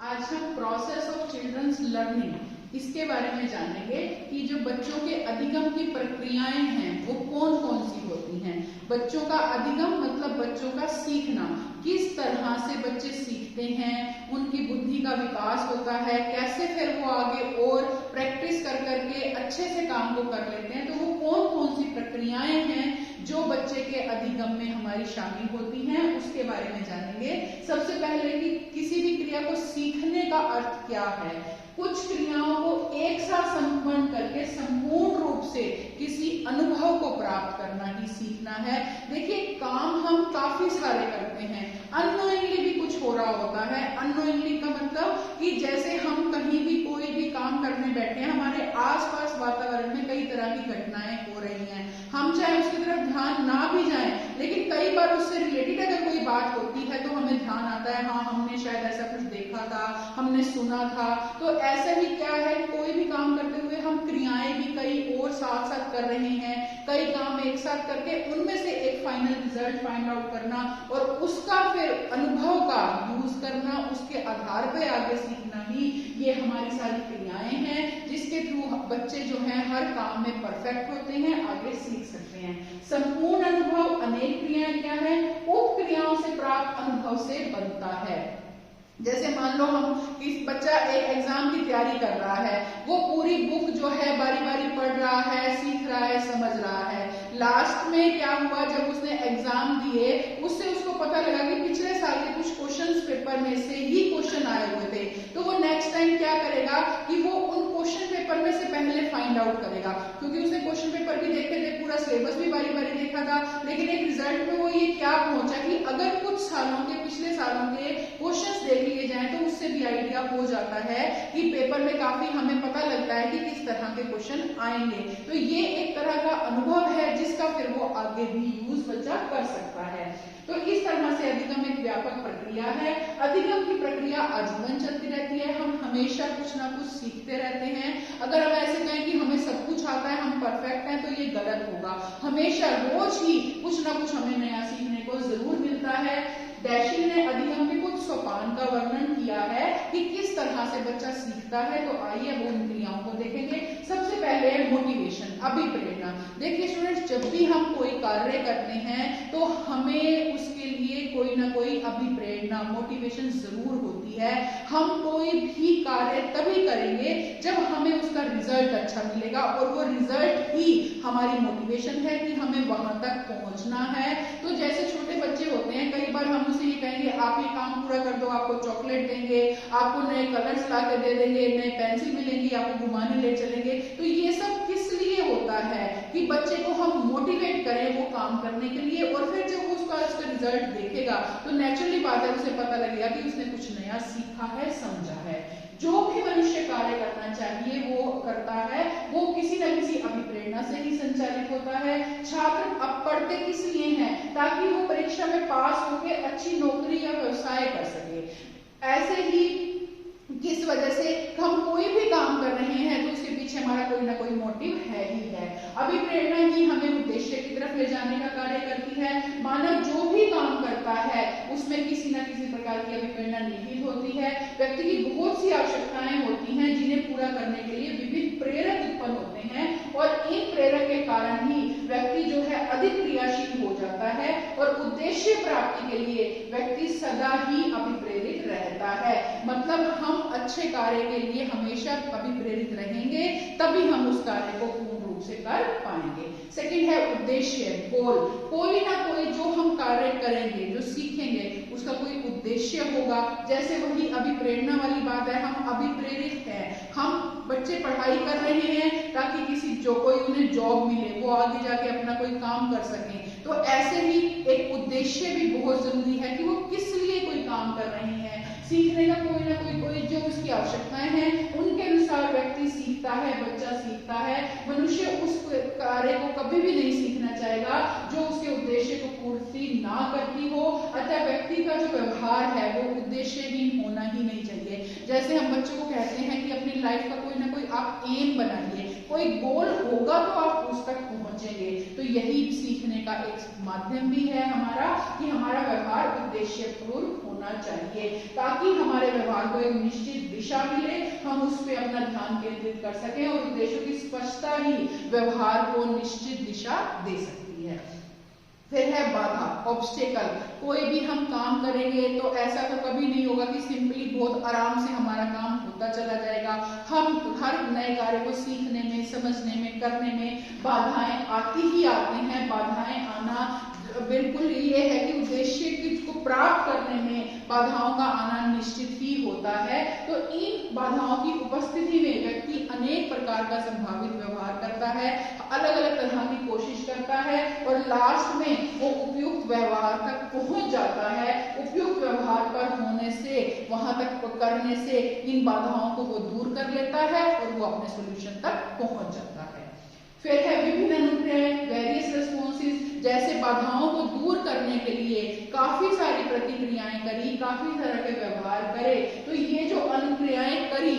आज हम process of children's learning इसके बारे में जानेंगे कि जो बच्चों के अधिगम की प्रक्रियाएं हैं वो कौन कौन सी होती हैं। बच्चों का अधिगम मतलब बच्चों का सीखना, किस तरह से बच्चे सीखते हैं, उनकी बुद्धि का विकास होता है, कैसे फिर वो आगे और प्रैक्टिस कर करके अच्छे से काम को कर लेते हैं। तो वो कौन कौन सी प्रक्रियाएं हैं जो बच्चे के अधिगम में हमारी शामिल होती हैं, उसके बारे में जानेंगे। सबसे पहले कि किसी भी क्रिया को सीखने का अर्थ क्या है। कुछ क्रियाओं को एक साथ संपन्न करके संपूर्ण रूप से किसी अनुभव को प्राप्त करना ही सीखना है। देखिए, काम हम काफी सारे करते हैं, अननोइंगली भी कुछ हो रहा होता है। अननोइंगली का मतलब कि जैसे हम कहीं भी कोई भी काम करने बैठे हैं, हमारे आसपास वातावरण में कई तरह की घटनाएं हो रही हैं, हम चाहे उसकी तरफ ध्यान ना भी जाएं, लेकिन कई बार उससे रिलेटेड अगर कोई बात होती है तो हमें ध्यान आता है, हाँ हमने शायद ऐसा कुछ देखा था, हमने सुना था। तो ऐसा ही क्या है, कोई भी काम करते हुए हम क्रियाएं भी कई और साथ साथ कर रहे हैं, कई काम एक साथ करके उनमें से एक फाइनल रिजल्ट फाइंड आउट करना और उसका फिर अनुभव का यूज करना, उसके आधार पे आगे सीखना ही ये हमारी सारी क्रियाएं हैं, जिसके थ्रू बच्चे जो हैं हर काम में परफेक्ट होते हैं, आगे सीख सकते हैं। संपूर्ण अनुभव अनेक क्रियाएं क्या है, उप क्रियाओं से प्राप्त अनुभव से बनता है। जैसे मान लो हम किसी बच्चा एक एग्जाम की तैयारी कर रहा है, वो पूरी बुक जो है बारी बारी पढ़ रहा है, सीख रहा है, समझ रहा है। लास्ट में क्या हुआ, जब उसने एग्जाम दिए उससे उसको पता लगा कि पिछले साल के कुछ क्वेश्चंस पेपर में से ही क्वेश्चन आए हुए थे। तो वो नेक्स्ट टाइम क्या करेगा कि वो उन क्वेश्चन पेपर में से पहले फाइंड आउट करेगा, क्योंकि उसने क्वेश्चन पेपर भी देखे थे, पूरा सिलेबस भी बारी बारी देखा था, लेकिन एक रिजल्ट में वो ये क्या पहुंचा कि अगर कुछ सालों के पिछले सालों के क्वेश्चंस देख लिए जाए तो उससे भी आइडिया हो जाता है कि पेपर में काफी हमें पता लगता है कि किस तरह के क्वेश्चन आएंगे। तो ये एक तरह का अनुभव है जिसका फिर वो आगे भी यूज बच्चा कर सकता है। तो इस तरह से अधिगम एक व्यापक प्रक्रिया है। अधिगम की प्रक्रिया आजीवन चलती रहती है, हम हमेशा कुछ ना कुछ सीखते रहते हैं। अगर हम ऐसे कहें कि हमें सब कुछ आता है, हम परफेक्ट हैं, तो ये गलत होगा। हमेशा रोज ही कुछ ना कुछ हमें नया सीखने को जरूर मिलता है। डैशिल ने अधिगम के कुछ सोपान का वर्णन किया है कि किस तरह से बच्चा सीखता है। तो आइए वो इन क्रियाओं को देखेंगे। सबसे पहले है मोटिवेशन, अभिप्रेरणा। देखिए स्टूडेंट्स, जब भी हम कोई कार्य करते हैं तो हमें उसके लिए कोई ना कोई अभिप्रेरणा, मोटिवेशन जरूर होती है। हम कोई भी कार्य तभी करेंगे जब हमें उसका रिजल्ट अच्छा मिलेगा, और वो रिजल्ट ही हमारी मोटिवेशन है कि हमें वहां तक पहुंचना है। तो जैसे छोटे बच्चे होते हैं, कई बार हम उसे ये कहेंगे आप ये काम पूरा कर दो, आपको चॉकलेट देंगे, आपको नए कलर्स ला के दे देंगे, नए पेंसिल मिलेंगी, आपको घुमाने ले चलेंगे। तो ये सब किस लिए होता है कि बच्चे को हम मोटिवेट करें वो काम करने के लिए, और फिर जब उसका रिजल्ट देखेगा तो नेचुरली बात है, उसे पता लगेगा कि उसने कुछ नया सीखा है, समझा है। जो भी मनुष्य कार्य करना चाहिए वो करता है, वो किसी न किसी अभिप्रेरणा से ही संचालित होता है। छात्र अब पढ़ते किस लिए हैं, ताकि वो परीक्षा में पास होकर अच्छी नौकरी या व्यवसाय कर सके। ऐसे ही किस वजह से हम कोई भी काम कर रहे हैं तो उसके पीछे हमारा कोई ना कोई मोटिव है ही है। अभिप्रेरणा ही हमें उद्देश्य की तरफ ले जाने का कार्य करती है। मानव जो भी काम करता है उसमें किसी न किसी प्रकार की अभिप्रेरणा निहित होती है। व्यक्ति की बहुत सी आवश्यकताएं होती हैं जिन्हें पूरा करने के लिए विभिन्न प्रेरक उत्पन्न होते हैं, और इन प्रेरक के कारण ही व्यक्ति जो है अधिक क्रियाशील हो जाता है, और उद्देश्य प्राप्ति के लिए व्यक्ति सदा ही अभिप्रेरित रहता है। मतलब हम अच्छे कार्य के लिए हमेशा अभिप्रेरित रहेंगे, तभी हम उस कार्य को पूर्ण रूप से कर पाएंगे। सेकंड है उद्देश्य, गोल। कोई ना कोई जो हम कार्य करेंगे, जो सीखेंगे, उसका कोई उद्देश्य होगा। जैसे वही अभिप्रेरणा वाली बात है, हम अभिप्रेरित हैं, हम बच्चे पढ़ाई कर रहे हैं ताकि किसी जो कोई उन्हें जॉब मिले, वो आगे जाके अपना कोई काम कर सके। तो ऐसे ही एक उद्देश्य भी बहुत जरूरी है कि वो किस लिए कोई काम कर रहे हैं। सीखने का कोई ना कोई जो उसकी आवश्यकताएं हैं उनके अनुसार व्यक्ति सीखता है, बच्चा सीखता है। मनुष्य उस कार्य को कभी भी नहीं सीखना चाहेगा जो उसके उद्देश्य को पूर्ति ना करती हो। अतः व्यक्ति का जो व्यवहार है वो उद्देश्यहीन होना ही नहीं चाहिए। जैसे हम बच्चों को कहते हैं कि अपनी लाइफ का कोई ना कोई आप एम बनाइए, कोई गोल होगा तो आप उस तक पहुंचेंगे। तो यही सीखने का एक माध्यम भी है हमारा, कि हमारा व्यवहार उद्देश्यपूर्ण होना होना चाहिए, ताकि हमारे व्यवहार को एक निश्चित दिशा मिले, हम उस पर अपना ध्यान केंद्रित कर सकें और उद्देश्यों की स्पष्टता ही व्यवहार को निश्चित दिशा दे सकती है। फिर है बाधा, ऑब्स्टेकल। कोई भी हम काम करेंगे तो ऐसा तो कभी नहीं होगा कि सिंपली बहुत आराम से हमारा काम होता चला जाएगा। हम हर नए कार्य को सीखने में, समझने में, करने में बाधाएं आती ही आती हैं। बाधाएं आना बिल्कुल ये है कि उद्देश्य को प्राप्त करने में बाधाओं का आना निश्चित ही होता है। तो इन बाधाओं की उपस्थिति में व्यक्ति अनेक प्रकार का संभावित व्यवहार करता है, अलग अलग तरह की कोशिश करता है और लास्ट में वो उपयुक्त व्यवहार तक पहुंच जाता है। उपयुक्त व्यवहार पर होने से, वहां तक करने से इन बाधाओं को वो दूर कर लेता है और वो अपने सोल्यूशन तक पहुंच जाता है। फिर है विभिन्न अनुक्रियाएं, वेरियस रिस्पॉन्सेस। जैसे बाधाओं को दूर करने के लिए काफी सारी प्रतिक्रियाएं करी, काफी तरह के व्यवहार करे, तो ये जो अनुक्रियाएं करी,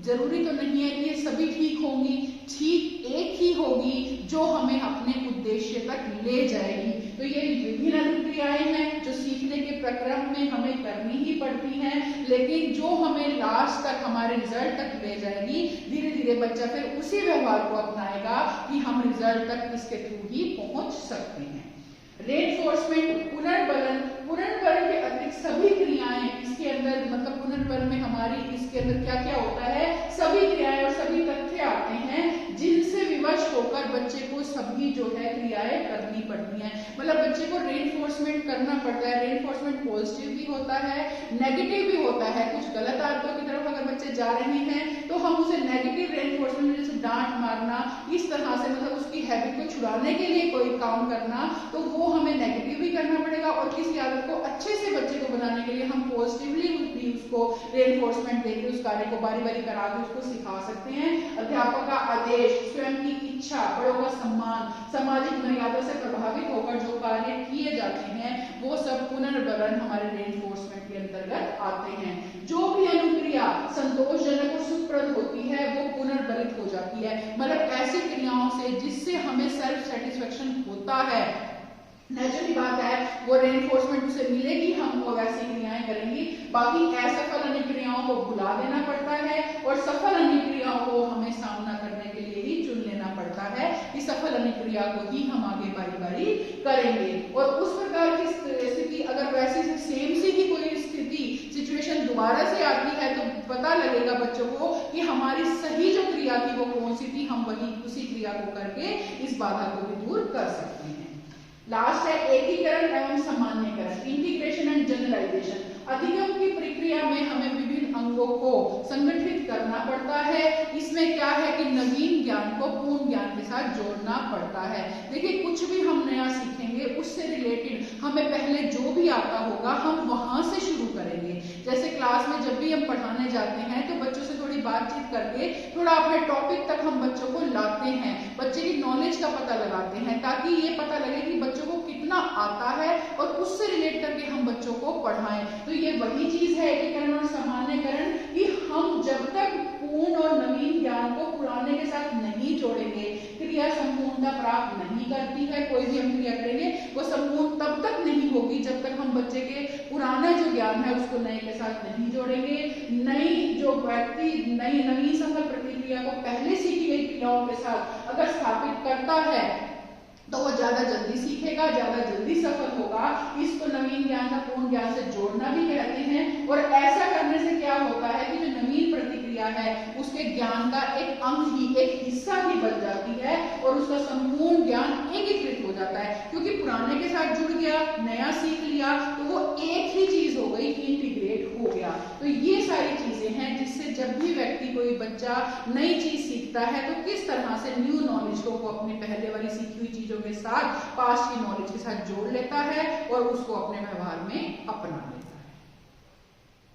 जरूरी तो नहीं है कि ये सभी ठीक होंगी, ठीक एक ही होगी जो हमें अपने उद्देश्य तक ले जाएगी। तो ये विभिन्न अनुक्रियाएं हैं जो सीखने के प्रक्रम में हमें करनी ही पड़ती हैं, लेकिन जो हमें लास्ट तक हमारे रिजल्ट तक ले जाएगी। धीरे धीरे बच्चा फिर उसी व्यवहार को अपनाएगा कि हम रिजल्ट तक इसके थ्रू ही पहुंच सकते हैं। रेनफोर्समेंट, पुनर्बलन। पुनर्बलन के अतिरिक्त सभी क्रियाएं इसके अंदर, मतलब पुनर्बलन में हमारी इसके अंदर क्या क्या होता है, सभी क्रियाएं और सभी तथ्य आते हैं जिनसे विवश होकर बच्चे को सभी जो है क्रियाएं करनी पड़ती हैं। मतलब बच्चे को रेनफोर्समेंट करना पड़ता है। रेनफोर्समेंट पॉजिटिव भी होता है, नेगेटिव भी होता है। कुछ गलत आदतों की तरफ अगर बच्चे जा रहे हैं तो हम उसे नेगेटिव रेनफोर्समेंट, जैसे डांट मारना, इस तरह से मतलब उसकी हैबिट को छुड़ाने के लिए कोई काम करना, तो वो हमें नेगेटिव भी करना पड़ेगा। और किसी आदत को अच्छे से बच्चे को बनाने के लिए हम पॉजिटिवली भी उसको रेनफोर्समेंट देकर उस कार्य को बारी बारी करा के उसको सिखा सकते हैं। अध्यापक का आदेश, स्वयं की इच्छा, बड़ों का सम्मान, सामाजिक मर्यादा से प्रभावित होकर जो कार्य किए जाते हैं वो सब पुनर्बलन हमारे रेनफोर्समेंट के अंतर्गत आते हैं। जो भी अनुक्रिया संतोषजनक और सुखप्रद होती है वो पुनर्बलित हो जाती है। मतलब ऐसी क्रियाओं से जिससे हमें सेल्फ सेटिस्फेक्शन होता है, नेचुरली बात है वो रेनफोर्समेंट उसे मिलेगी, हम वो वैसी क्रियाएं करेंगी। बाकी असफल अनुक्रियाओं को भुला देना पड़ता है और सफल अनुक्रियाओं को हमें सामना करने के लिए ही चुन लेना पड़ता है कि सफल अनुक्रिया को ही हम आगे बारी बारी करेंगे। और उस प्रकार की स्थिति अगर वैसी सेम सी ही कोई स्थिति सिचुएशन दोबारा से आती है तो पता लगेगा बच्चों को कि हमारी सही जो क्रिया थी वो कौन सी थी, हम वही उसी क्रिया को करके इस बाधा को भी दूर कर सकते हैं। लास्ट है एकीकरण एवं सामान्यकरण, इंटीग्रेशन एंड जनरलाइजेशन। अधिगम की प्रक्रिया में हमें विभिन्न अंगों को संगठित करना पड़ता है। इसमें क्या है कि नवीन ज्ञान को पूर्ण ज्ञान के साथ जोड़ना पड़ता है। देखिए कुछ भी हम नया सीखेंगे उससे रिलेटेड हमें पहले जो भी आता होगा हम वहां से शुरू करेंगे। जैसे क्लास में जब भी हम पढ़ाने जाते हैं तो बच्चों से थोड़ी बातचीत करके थोड़ा अपने टॉपिक तक हम बच्चों को लाते हैं, बच्चे की नॉलेज का पता लगाते हैं ताकि ये पता लगे कि बच्चों को कितना आता है और उससे रिलेट करके हम बच्चों को पढ़ाएं। तो ये वही चीज है एकीकरण और सामान्यकरण कि हम जब तक पूर्ण और नवीन ज्ञान को पुराने के साथ नहीं जोड़ेंगे, क्रिया संपूर्णता प्राप्त नहीं करती है। कोई भी हम क्रिया करेंगे वो संपूर्ण तब तक नहीं होगी जब तक हम बच्चे के पुराना जो ज्ञान है उसको नए के साथ नहीं जोड़ेंगे। नई जो व्यक्ति नई सफल प्रतिक्रिया को पहले सीखी गई क्रियाओं के साथ अगर स्थापित करता है तो वो ज्यादा जल्दी सीखेगा, ज्यादा जल्दी सफल होगा। इसको नवीन ज्ञान का पूर्ण ज्ञान से जोड़ना भी कहते हैं। और ऐसा करने से क्या होता है कि जो नवीन प्रतिक्रिया है उसके ज्ञान का एक अंग ही, एक हिस्सा ही बन जाती है और उसका संपूर्ण ज्ञान एकीकृत हो जाता है। क्योंकि पुराने के साथ जुड़ गया, नया सीख लिया तो वो एक ही चीज हो गई, इंटीग्रेट हो गया। तो ये सारी चीजें हैं जिससे जब भी व्यक्ति, कोई बच्चा नई चीज सीखता है तो किस तरह से न्यू नॉलेज को वो अपने पहले वाली सीखी हुई चीजों के साथ, पास्ट की नॉलेज के साथ जोड़ लेता है और उसको अपने व्यवहार में अपना लेता है।